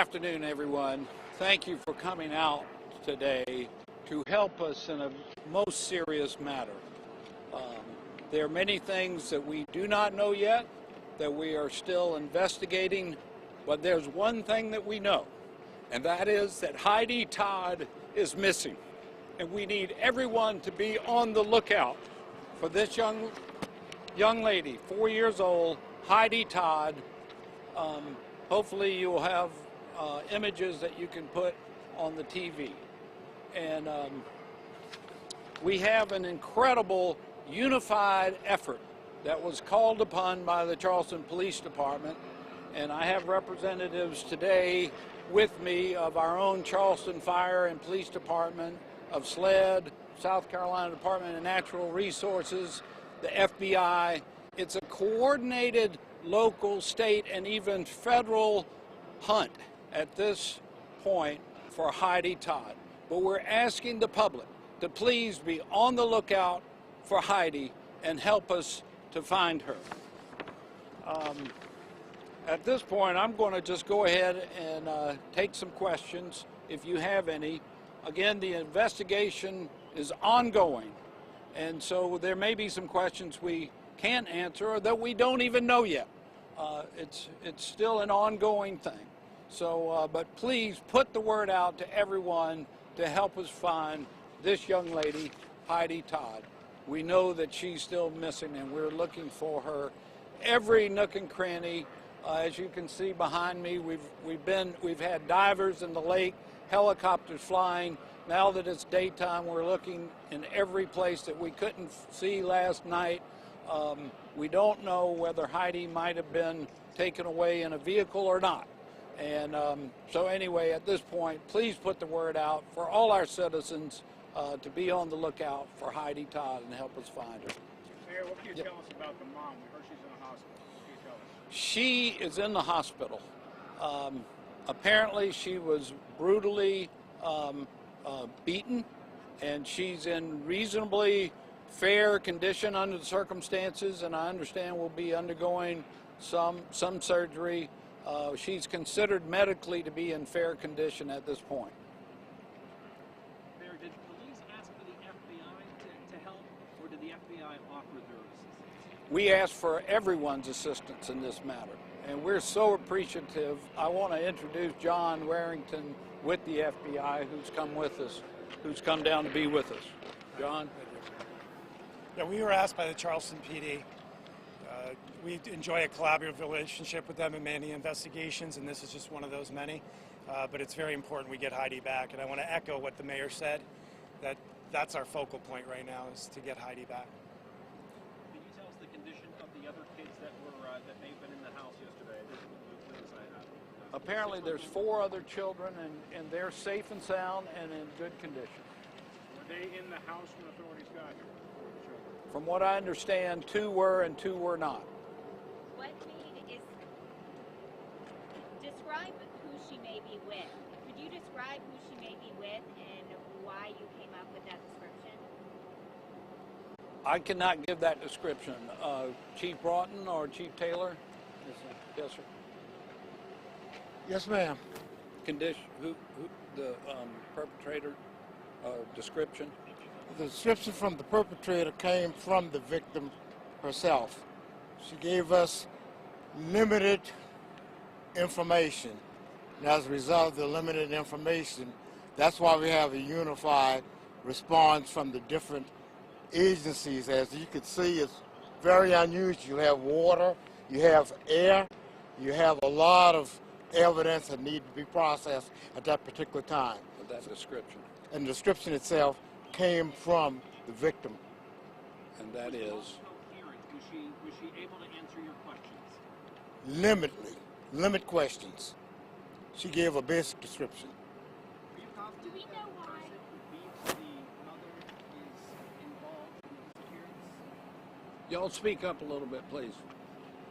afternoon, everyone. Thank you for coming out today to help us in a most serious matter. There are many things that we do not know yet, that we are still investigating, but there's one thing that we know, and that is that Heidi Todd is missing. And we need everyone to be on the lookout for this young lady, 4 years old, Heidi Todd. Hopefully you'll have images that you can put on the TV. And we have an incredible unified effort that was called upon by the Charleston Police Department. And I have representatives today with me of our own Charleston Fire and Police Department, of SLED, South Carolina Department of Natural Resources, the FBI. It's a coordinated local, state, and even federal hunt at this point for Heidi Todd. But we're asking the public to please be on the lookout for Heidi and help us to find her. At this point, I'm going to just go ahead and take some questions if you have any. Again, the investigation is ongoing, and so there may be some questions we can't answer or that we don't even know yet. It's still an ongoing thing. So, but please put the word out to everyone to help us find this young lady, Heidi Todd. We know that she's still missing, and we're looking for her every nook and cranny. As you can see behind me, we've had divers in the lake, helicopters flying. Now that it's daytime, we're looking in every place that we couldn't see last night. We don't know whether Heidi might have been taken away in a vehicle or not. And so anyway, at this point, please put the word out for all our citizens to be on the lookout for Heidi Todd and help us find her. Mayor, what can you tell us about the mom? We heard she's in the hospital. What can you tell us? She is in the hospital. Apparently she was brutally beaten, and she's in reasonably fair condition under the circumstances, and I understand will be undergoing some surgery. She's considered medically to be in fair condition at this point. Mayor, did police ask for the FBI to help, or did the FBI offer their assistance? We asked for everyone's assistance in this matter, and we're so appreciative. I want to introduce John Warrington with the FBI, who's come with us, who's come down to be with us. John? Yeah, we were asked by the Charleston PD. We enjoy a collaborative relationship with them in many investigations, and this is just one of those many. But it's very important we get Heidi back, and I want to echo what the mayor said, that that's our focal point right now, is to get Heidi back. Can you tell us the condition of the other kids that may have been in the house yesterday? Apparently there's 4 other children, and they're safe and sound and in good condition. Were they in the house when authorities got here? From what I understand, 2 were and 2 were not. What is, describe who she may be with. Could you describe who she may be with and why you came up with that description? I cannot give that description. Chief Broughton or Chief Taylor? Yes, sir. Yes, ma'am. Condition, the perpetrator description? The description from the perpetrator came from the victim herself. She gave us limited information. And as a result of the limited information, that's why we have a unified response from the different agencies. As you can see, it's very unusual. You have water, you have air, you have a lot of evidence that need to be processed at that particular time. With that description. And the description itself came from the victim. And that is? Was she able to answer your questions? Limit questions. She gave a basic description. Are you confident Do we know that why? person who beats the mother is involved in the disappearance? Y'all speak up a little bit, please.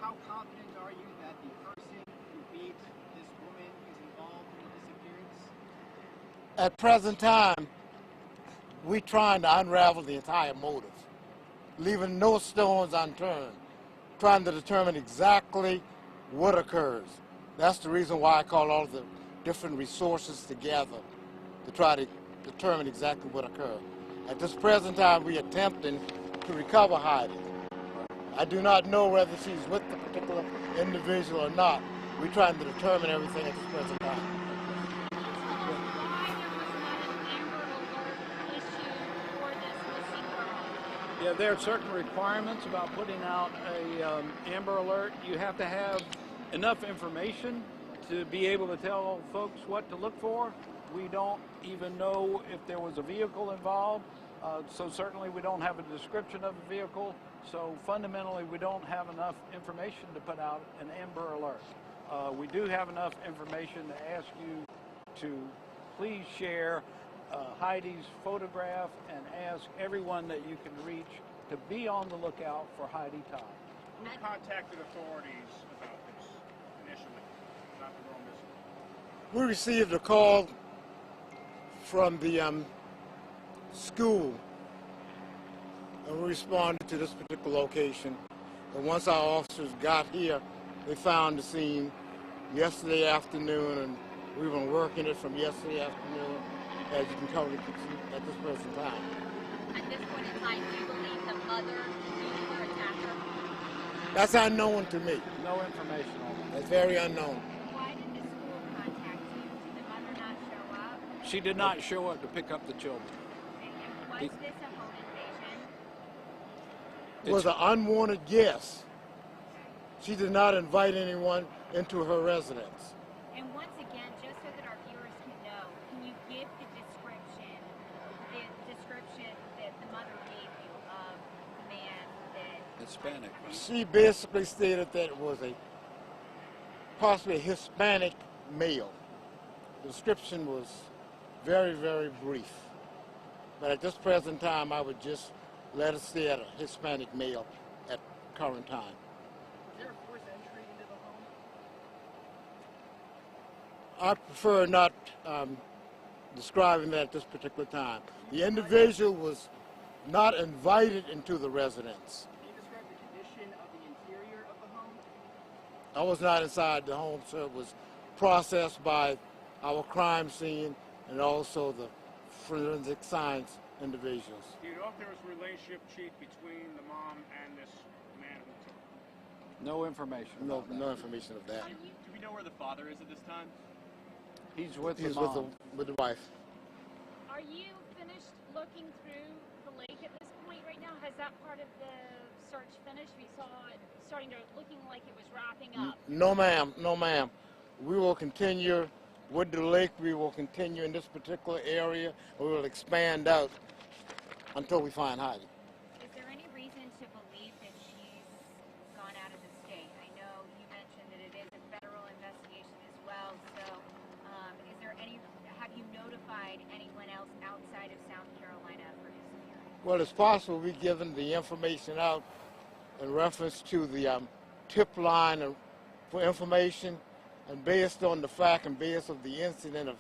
How confident are you that the person who beat this woman is involved in the disappearance? At present time, we're trying to unravel the entire motive, leaving no stones unturned, trying to determine exactly what occurs. That's the reason why I call all of the different resources together to try to determine exactly what occurred. At this present time, we're attempting to recover Heidi. I do not know whether she's with the particular individual or not. We're trying to determine everything at this present time. Can you tell us why there was not an Amber Alert issued for this missing girl? Yeah, there are certain requirements about putting out a Amber Alert. You have to have enough information to be able to tell folks what to look for. We don't even know if there was a vehicle involved, so certainly we don't have a description of the vehicle. So fundamentally, we don't have enough information to put out an Amber Alert. We do have enough information to ask you to please share Heidi's photograph and ask everyone that you can reach to be on the lookout for Heidi Todd. Who contacted authorities about this initially, about the girl missing? We received a call from the school, and we responded to this particular location. And once our officers got here, they found the scene yesterday afternoon, and we've been working it from yesterday afternoon, as you can currently see at this present time. At this point in time, do you believe the mother knew her attacker? That's unknown to me. No information on that. That's very unknown. Why did the school contact you? Did the mother not show up? She did not show up to pick up the children. And was this a home invasion? It was an unwanted guest. She did not invite anyone into her residence. And once again, just so that our viewers can know, can you give the description that the mother gave you of the man that... Hispanic. She basically stated that it was possibly a Hispanic male. The description was very, very brief. But at this present time, I would just let it stay at a Hispanic male at current time. Was there a forced entry into the home? I prefer not describing that at this particular time. The individual was not invited into the residence. Can you describe the condition of the interior of the home? I was not inside the home, so it was processed by our crime scene and also the forensic science individuals. Do you know if there was a relationship, Chief, between the mom and this man who took her? No information. No, about that. no information of that. Do we know where the father is at this time? He's with He's the with mom. with the wife. Are you finished looking through the lake at this point right now? Has that part of the search finished? We saw it starting to looking like it was wrapping up. No, ma'am. No, ma'am. We will continue with the lake. We will continue in this particular area. We will expand out until we find Heidi. Is there any reason to believe that she's gone out of the state? I know you mentioned that it is a federal investigation as well. So, is there have you notified anyone else outside of South Carolina for disappearance? Well, it's possible we've given the information out in reference to the tip line for information, and based on the fact and based on the incident of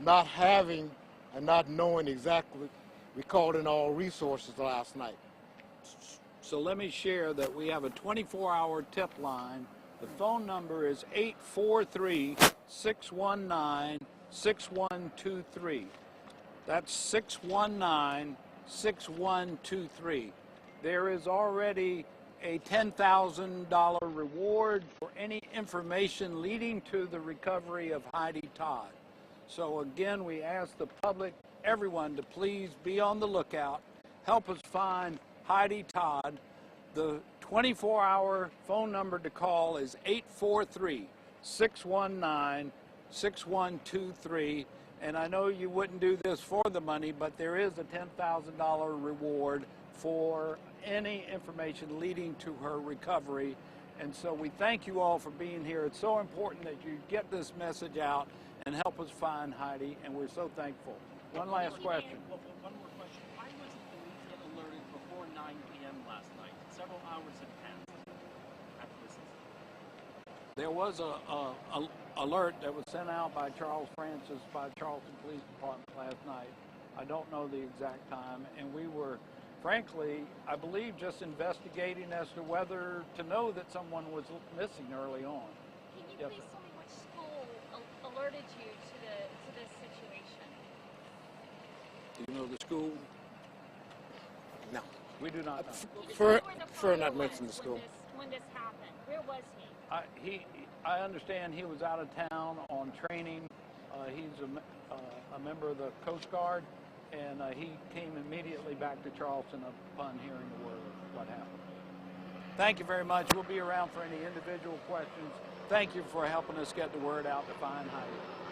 not having and not knowing exactly, we called in all resources last night. So let me share that we have a 24-hour tip line. The phone number is 843-619-6123. That's 619-6123. There is already a $10,000 reward for any information leading to the recovery of Heidi Todd. So again, we ask the public, everyone, to please be on the lookout. Help us find Heidi Todd. The 24-hour phone number to call is 843-619-6123. And I know you wouldn't do this for the money, but there is a $10,000 reward for any information leading to her recovery. And so we thank you all for being here. It's so important that you get this message out and help us find Heidi, and we're so thankful. One last question. Well, one more question. Why wasn't police get alerted before 9 p.m. last night? Several hours had passed after this incident. There was a alert that was sent out by Charles Francis by Charleston Police Department last night. I don't know the exact time, and we were, frankly, I believe, just investigating as to whether to know that someone was missing early on. Can you Yes, please sir. tell me which school alerted you to this situation? Do you know the school? No. We do not know. You just For know where the father not was mention the school. when this happened. Where was he? I understand he was out of town on training. He's a member of the Coast Guard, and he came immediately back to Charleston upon hearing the word of what happened. Thank you very much. We'll be around for any individual questions. Thank you for helping us get the word out to find Heidi.